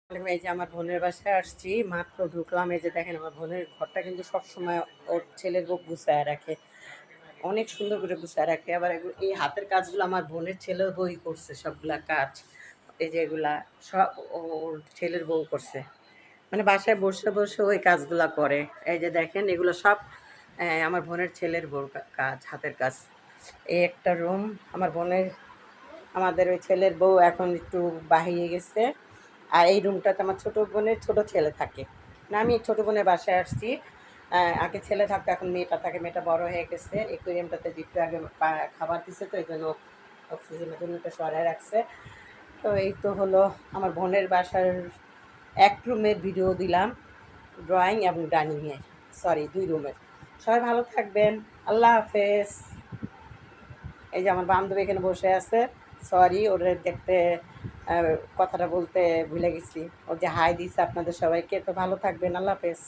এই যে আমার বোনের বাসায় আসছি, মাত্র ঢুকলাম। এই যে দেখেন আমার বোনের ঘরটা কিন্তু সবসময় ওর ছেলের বউ গুছায় রাখে, অনেক সুন্দর করে গুছায় রাখে। আবার এই হাতের কাজগুলো আমার বোনের ছেলের বউই করছে, সবগুলা কাজ এই যে এগুলা সব ওর ছেলের বউ করছে। মানে বাসায় বসে বসে ওই কাজগুলা করে। এই যে দেখেন এগুলো সব আমার বোনের ছেলের বউর কাজ, হাতের কাজ। এই একটা রুম আমার বোনের, আমাদের ওই ছেলের বউ এখন একটু বাহিরে গেছে। আর এই রুমটাতে আমার ছোটো বোনের ছোটো ছেলে থাকে। না, আমি ছোটো বোনের বাসায় আসছি। আগে ছেলে থাকতো, এখন মেয়েটা থাকে। মেয়েটা বড় হয়ে গেছে। একুয়ারিয়ামটাতে একটু আগে খাবার দিচ্ছে, তো এই জন্য অক্সিজেনের জন্য এটা সরাই রাখছে। তো এই তো হলো আমার বোনের বাসার এক রুমের ভিডিও দিলাম, ড্রয়িং এবং ডাইনিংয়ের, সরি 2 রুমের। সবাই ভালো থাকবেন, আল্লাহ হাফেজ। এই যে আমার বান্ধবী এখানে বসে আছে, সরি ওরে দেখতে কথাটা বলতে ভুলে গেছি। ও যে হাই দিছে আপনাদের সবাইকে। তো ভালো থাকবেন, আল্লাহ হাফেজ।